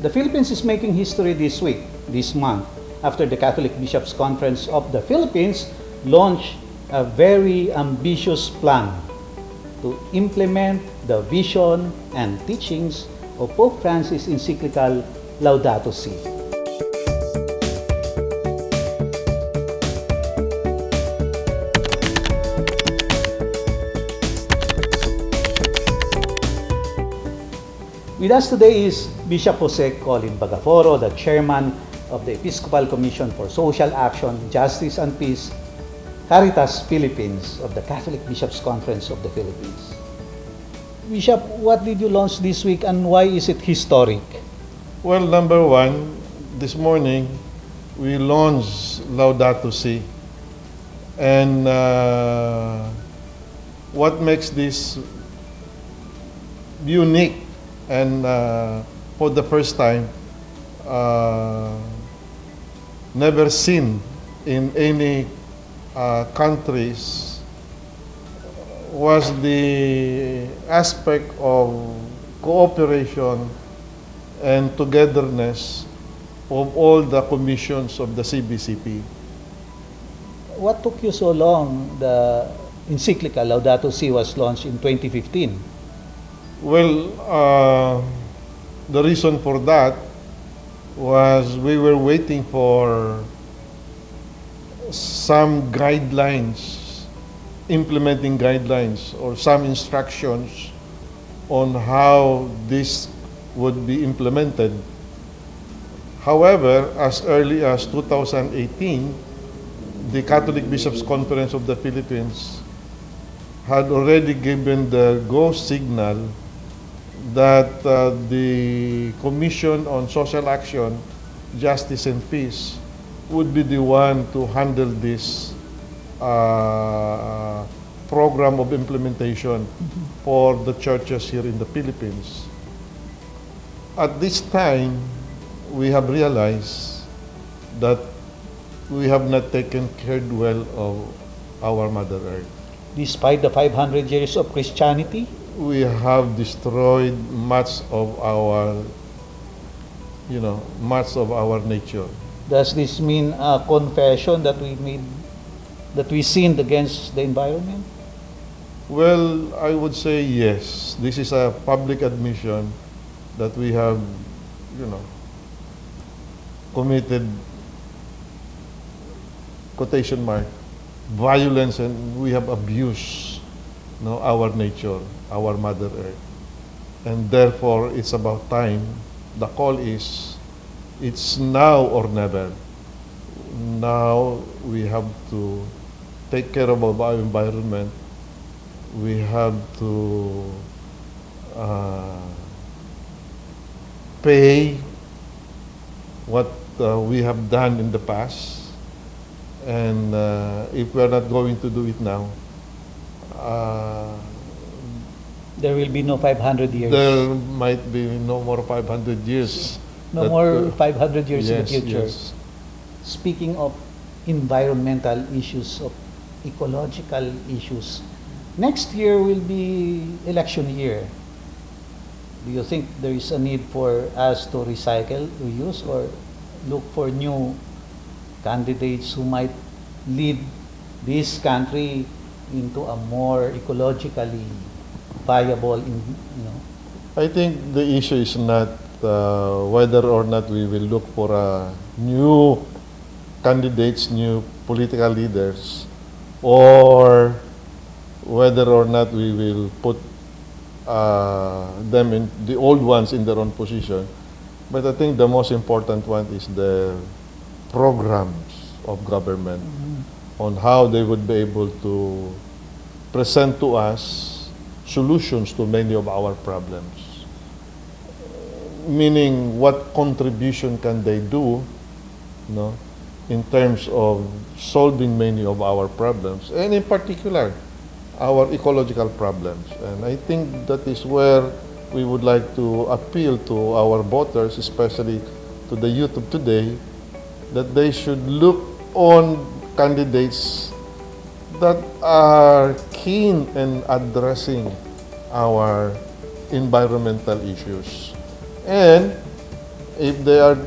The Philippines is making history this week, this month, after the Catholic Bishops' Conference of the Philippines launched a very ambitious plan to implement the vision and teachings of Pope Francis' encyclical Laudato Si. With us today is Bishop Jose Colin Bagaforo, the chairman of the Episcopal Commission for Social Action, Justice and Peace, Caritas Philippines of the Catholic Bishops' Conference of the Philippines. Bishop, what did you launch this week and why is it historic? Well, number one, this morning we launched Laudato Si. And what makes this unique and for the first time, never seen in any countries, was the aspect of cooperation and togetherness of all the commissions of the CBCP. What took you so long? The encyclical Laudato Si was launched in 2015. Well, the reason for that was we were waiting for some guidelines, implementing guidelines or some instructions on how this would be implemented. However, as early as 2018, the Catholic Bishops' Conference of the Philippines had already given the go signal that the Commission on Social Action, Justice and Peace would be the one to handle this program of implementation for the churches here in the Philippines. At this time, we have realized that we have not taken care well of our Mother Earth. Despite the 500 years of Christianity, we have destroyed much of our, much of our nature. does this mean a confession that we sinned against the environment? Well, I would say yes. This is a public admission that we have, committed, quotation mark, violence, and we have abused our nature, our Mother Earth. And therefore, it's about time. The call is, it's now or never. Now we have to take care of our environment. We have to pay what we have done in the past. And if we are not going to do it now, There will be no 500 years. there might be no more 500 years. No that, more 500 years in the yes, future. yes. Speaking of environmental issues, of ecological issues, next year will be election year. Do you think there is a need for us to recycle, reuse, or look for new candidates who might lead this country into a more ecologically viable, I think the issue is not whether or not we will look for new candidates, new political leaders, or whether or not we will put them in the old ones in their own position. But I think the most important one is the programs of government on how they would be able to present to us solutions to many of our problems. Meaning, what contribution can they do, in terms of solving many of our problems, and in particular, our ecological problems. And I think that is where we would like to appeal to our voters, especially to the youth of today, that they should look on candidates that are keen in addressing our environmental issues. And if they are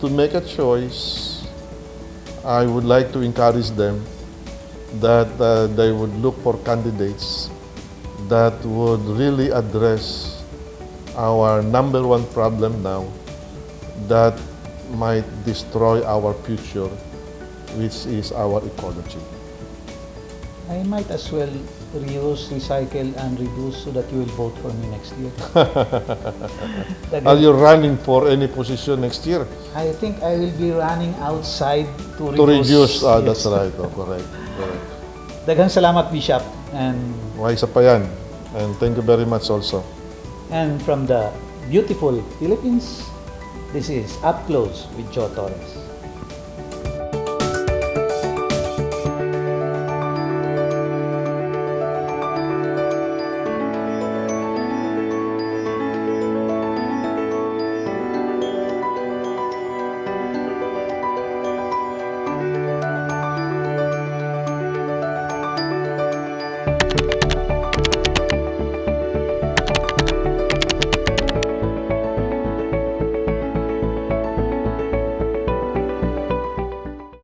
to make a choice, I would like to encourage them that they would look for candidates that would really address our number one problem now that might destroy our future, which is our ecology. I might as well reuse, recycle, and reduce so that you will vote for me next year. Are you running for any position next year? I think I will be running outside to To reduce, yes. that's right. Oh, correct. Daghang salamat, Bishop. And, Why isa pa yan. And thank you very much also. and from the beautiful Philippines, this is Up Close with Joe Torres.